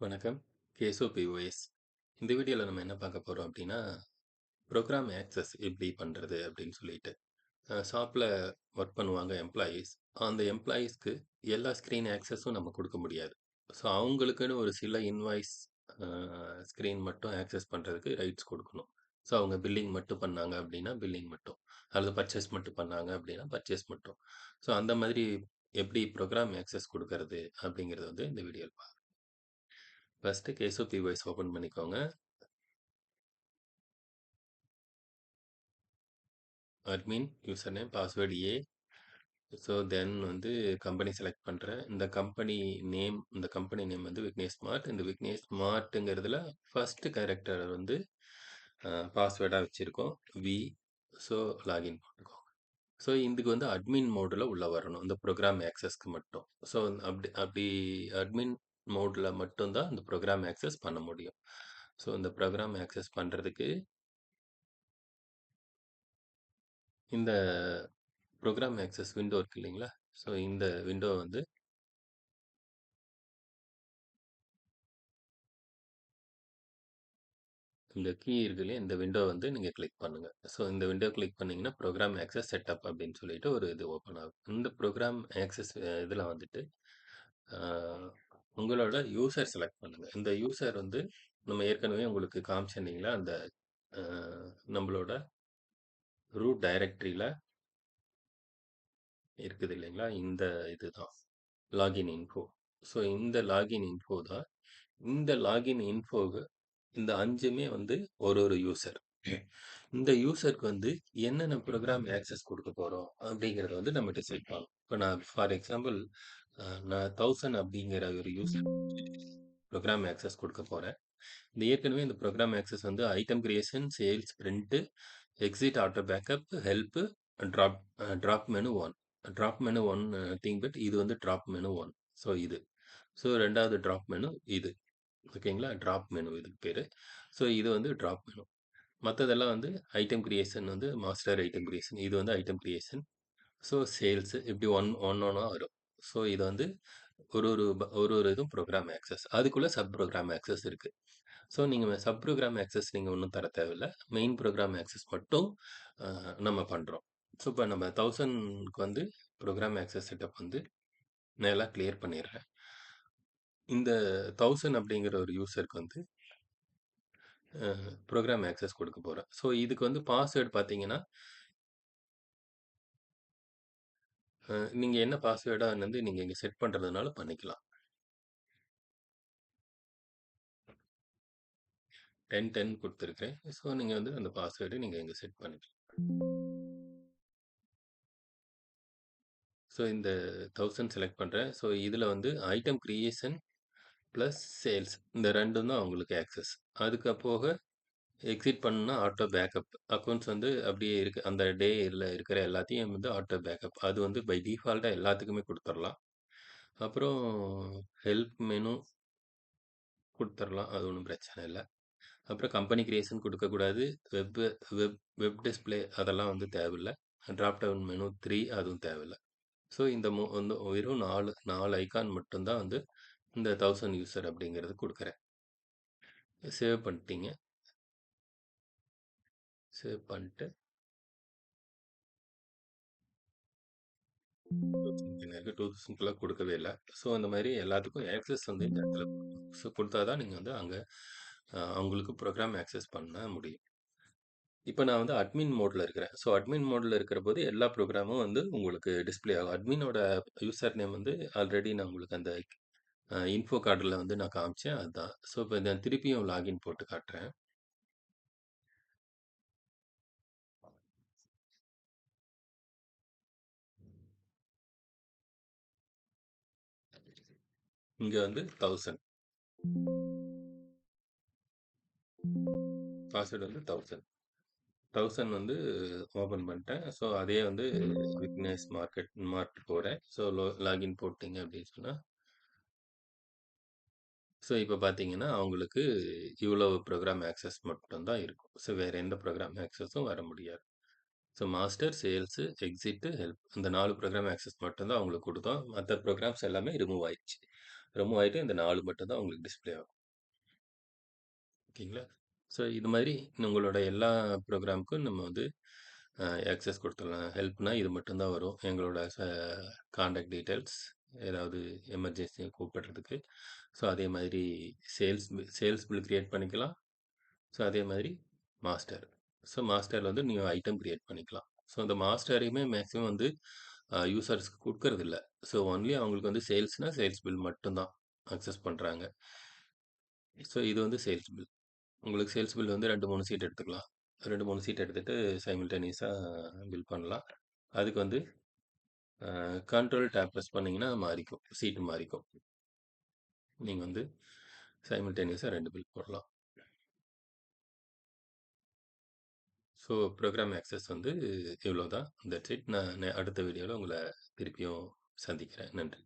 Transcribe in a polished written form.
வணக்கம். கேசோ பிஓஎஸ். இந்த வீடியோல நம்ம என்ன பார்க்க போறோம் அப்படின்னா, ப்ரோக்ராம் ஆக்சஸ் எப்படி பண்றது அப்படின்னு சொல்லிட்டு. ஷாப்ல ஒர்க் பண்ணுவாங்க எம்ப்ளாயீஸ். அந்த எம்ப்ளாயீஸ்க்கு எல்லா ஸ்க்ரீன் ஆக்சஸும் நம்ம குடுக்க முடியாது. ஸோ அவங்களுக்குன்னு ஒரு சில இன்வாய்ஸ் அ ஸ்க்ரீன் மட்டும் ஆக்சஸ் பண்றதுக்கு ரைட்ஸ் குடுக்கணும். ஸோ அவங்க பில்லிங் மட்டும் பண்ணாங்க அப்படின்னா, பில்லிங் மட்டும். அல்லது பர்ச்சேஸ் மட்டும் பண்ணாங்க அப்படின்னா, பர்ச்சேஸ் மட்டும். ஸோ அந்த மாதிரி எப்படி ப்ரோக்ராம் ஆக்சஸ் குடுக்கறது அப்படிங்கிறது வந்து இந்த வீடியோல ஃபர்ஸ்ட்டு கேசோ பிஓஎஸ் ஓப்பன் பண்ணிக்கோங்க. அட்மின், யூசர் நேம், பாஸ்வேர்ட் ஏ. ஸோ தென் வந்து கம்பெனி செலக்ட் பண்ணுறேன். இந்த கம்பெனி நேம் வந்து விக்னேஷ் ஸ்மார்ட். இந்த விக்னேஷ் ஸ்மார்ட்டுங்கிறதுல ஃபர்ஸ்ட் கேரக்டர் வந்து பாஸ்வேர்டாக வச்சுருக்கோம். வி. ஸோ லாகின் போட்டுக்கோங்க. ஸோ இதுக்கு வந்து அட்மின் மோடில் உள்ள வரணும், இந்த ப்ரோக்ராம் ஆக்சஸ்க்கு மட்டும். ஸோ அப்படி அப்படி அட்மின் மோடில் மட்டும்தான் இந்த ப்ரோக்ராம் ஆக்சஸ் பண்ண முடியும். ஸோ இந்த ப்ரோக்ராம் ஆக்சஸ் பண்ணுறதுக்கு இந்த ப்ரோக்ராம் ஆக்சஸ் விண்டோ இருக்கு இல்லைங்களா? ஸோ இந்த விண்டோ வந்து இந்த கீ இருக்கு இல்லையா? இந்த விண்டோ வந்து நீங்கள் கிளிக் பண்ணுங்க. ஸோ இந்த விண்டோ கிளிக் பண்ணீங்கன்னா ப்ரோக்ராம் ஆக்சஸ் செட்டப் அப்படின்னு சொல்லிட்டு ஒரு இது ஓப்பன் ஆகும். இந்த ப்ரோக்ராம் ஆக்சஸ் இதில் வந்துட்டு அஹ், உங்களோட யூசர் செலக்ட் பண்ணுங்க. இந்த யூசர் வந்து நம்ம ஏற்கனவே உங்களுக்கு காமிச்சிருந்தீங்களா அந்த நம்மளோட ரூட் டைரக்டரியில் இருக்குது இல்லைங்களா? இந்த இதுதான் லாகின் இன்ஃபோ. ஸோ இந்த லாகின் இன்ஃபோ தான். இந்த லாகின் இன்ஃபோவு இந்த 5மே வந்து ஒரு யூசர். இந்த யூசருக்கு வந்து என்னென்ன ப்ரோக்ராம் ஆக்சஸ் கொடுக்க போறோம் அப்படிங்கிறத வந்து நம்ம டிசைட் பண்ணணும். இப்போ நான் ஃபார் எக்ஸாம்பிள் நான் 1000 அப்படிங்கிற ஒரு யூசர் ப்ரோக்ராம் ஆக்சஸ் கொடுக்க போறேன். ஏற்கனவே இந்த ப்ரோக்ராம் ஆக்சஸ் வந்து item creation, sales, print, exit, auto backup, help, drop drop menu one. Drop menu one thing but இது வந்து ட்ராப் மெனு ஒன். ஸோ இது. ஸோ ரெண்டாவது ட்ராப் மெனு இது. ஓகேங்களா? ட்ராப் மெனு இதுக்கு பேர். ஸோ இது வந்து ட்ராப் மெனு. மற்றதெல்லாம் வந்து ஐட்டம் கிரியேஷன் வந்து மாஸ்டர் ஐட்டம் கிரியேஷன். இது வந்து ஐட்டம் கிரியேஷன். ஸோ சேல்ஸ் இப்படி ஒன்றா வரும். ஸோ இது வந்து ஒரு இதுவும் ப்ரோக்ராம் ஆக்சஸ். அதுக்குள்ளே சப் ப்ரோக்ராம் ஆக்சஸ் இருக்குது. ஸோ நீங்கள் சப் ப்ரோக்ராம் ஆக்சஸ் நீங்கள் ஒன்றும் தர தேவையில்லை. மெயின் ப்ரோக்ராம் ஆக்சஸ் மட்டும் நம்ம பண்ணுறோம். ஸோ இப்போ நம்ம 1000க்கு வந்து ப்ரோக்ராம் ஆக்சஸ் செட்டப் வந்து நான் எல்லாம் கிளியர் பண்ணிடுறேன். இந்த 1000 அப்படிங்கிற ஒரு யூசருக்கு வந்து ப்ரோக்ராம் ஆக்சஸ் கொடுக்க போகிறேன். ஸோ இதுக்கு வந்து பாஸ்வேர்டு பார்த்தீங்கன்னா நீங்கள் என்ன பாஸ்வேர்டாக வந்து நீங்கள் இங்கே செட் பண்ணுறதுனால பண்ணிக்கலாம். 1010 கொடுத்துருக்கேன். ஸோ நீங்கள் வந்து அந்த பாஸ்வேர்டு நீங்கள் இங்கே செட் பண்ணிக்கலாம். ஸோ இந்த 1000 செலக்ட் பண்ணுறேன். ஸோ இதில் வந்து ஐட்டம் கிரியேஷன் ப்ளஸ் சேல்ஸ் இந்த ரெண்டும் தான் உங்களுக்கு ஆக்சஸ். அதுக்கு போக எக்ஸிட் பண்ணால் ஆட்டோ பேக்கப் அக்கௌண்ட்ஸ் வந்து அப்படியே இருக்குது. அந்த டேயில் இருக்கிற எல்லாத்தையும் வந்து ஆட்டோ பேக்கப் அது வந்து பை டிஃபால்ட்டாக எல்லாத்துக்குமே கொடுத்துடலாம். அப்புறம் ஹெல்ப் மெனு கொடுத்துடலாம், அது ஒன்றும் பிரச்சனை இல்லை. அப்புறம் கம்பெனி கிரியேஷன் கொடுக்கக்கூடாது. வெப் வெப் வெப் டிஸ்பிளே அதெல்லாம் வந்து தேவையில்லை. ட்ராப் டவுன் மெனு 3 அதுவும் தேவையில்லை. ஸோ இந்த வந்து வெறும் நாலு ஐகான் மட்டும்தான் வந்து இந்த 1000 யூசர் அப்படிங்கிறது கொடுக்குறேன். சேவ் பண்ணிட்டீங்க. சேவ் பண்ணிட்டு 2000 கொடுக்கவே இல்லை. ஸோ அந்த மாதிரி எல்லாத்துக்கும் ஆக்சஸ் வந்து இந்த இடத்துல கொடுக்கணும். ஸோ கொடுத்தா தான் நீங்கள் வந்து அங்கே அவங்களுக்கு ப்ரோக்ராம் ஆக்சஸ் பண்ண முடியும். இப்போ நான் வந்து அட்மின் மோடில் இருக்கிறேன். ஸோ அட்மின் மோடில் இருக்கிற போது எல்லா ப்ரோக்ராமும் வந்து உங்களுக்கு டிஸ்ப்ளே ஆகும். அட்மினோட யூசர் நேம் வந்து ஆல்ரெடி நான் உங்களுக்கு அந்த இன்ஃபோ கார்டில் வந்து நான் காமிச்சேன், அதுதான். ஸோ இப்போ நான் திருப்பியும் லாகின் போட்டு காட்டுறேன். இங்கே வந்து 1000 பாஸ்வேர்டு வந்து 1000 வந்து ஓப்பன் பண்ணிட்டேன். ஸோ அதே வந்து விக்னேஷ் மார்ட் போகிறேன். ஸோ லாகின் போட்டிங்க அப்படின்னு சொன்னால் ஸோ இப்போ பார்த்தீங்கன்னா அவங்களுக்கு இவ்வளவு ப்ரோக்ராம் ஆக்சஸ் மட்டும்தான் இருக்கும். ஸோ வேறு எந்த ப்ரோக்ராம் ஆக்சஸும் வர முடியாது. So master, sales, exit, help இந்த 4 ப்ரோக்ராம் ஆக்சஸ் மட்டும்தான் அவங்களுக்கு கொடுத்தோம். மற்ற ப்ரோக்ராம்ஸ் எல்லாமே ரிமூவ் ஆயிடுச்சு. ரிமூவ் ஆயிட்டு இந்த 4 மட்டும் தான் உங்களுக்கு டிஸ்ப்ளே ஆகும். ஓகேங்களா? ஸோ இது மாதிரி உங்களோட எல்லா ப்ரோக்ராமுக்கும் நம்ம வந்து ஆக்சஸ் கொடுத்துடலாம். ஹெல்ப்னா இது மட்டும் தான் வரும். எங்களோட கான்டாக்ட் டீட்டெயில்ஸ், ஏதாவது எமர்ஜென்சி கூப்பிடுறதுக்கு. ஸோ அதே மாதிரி சேல்ஸ் பில் கிரியேட் பண்ணிக்கலாம். ஸோ அதே மாதிரி மாஸ்டர். ஸோ மாஸ்டரில் வந்து நீங்கள் ஐட்டம் கிரியேட் பண்ணிக்கலாம். ஸோ அந்த மாஸ்டரையுமே மேக்ஸிமம் வந்து யூசர்ஸ்க்கு கொடுக்கறதில்ல. ஸோ ஒன்லி அவங்களுக்கு வந்து சேல்ஸ்னால் சேல்ஸ் பில் மட்டும்தான் அக்சஸ் பண்ணுறாங்க. ஸோ இது வந்து சேல்ஸ் பில். உங்களுக்கு சேல்ஸ் பில் வந்து 2, 3 சீட் எடுத்துக்கலாம். 2, 3 சீட் எடுத்துட்டு சைமல்டேனியஸாக பில் பண்ணலாம். அதுக்கு வந்து கண்ட்ரோல் டேப் ப்ரெஸ் பண்ணிங்கன்னா மாறிக்கும். சீட்டு மாறிக்கும். நீங்கள் வந்து சைமல்டேனியஸாக 2 பில் போடலாம். ஸோ ப்ரோக்ராம் ஆக்சஸ் வந்து இவ்வளோ தான். That's it. நான் அடுத்த வீடியோவில் உங்களை திருப்பியும் சந்திக்கிறேன். நன்றி.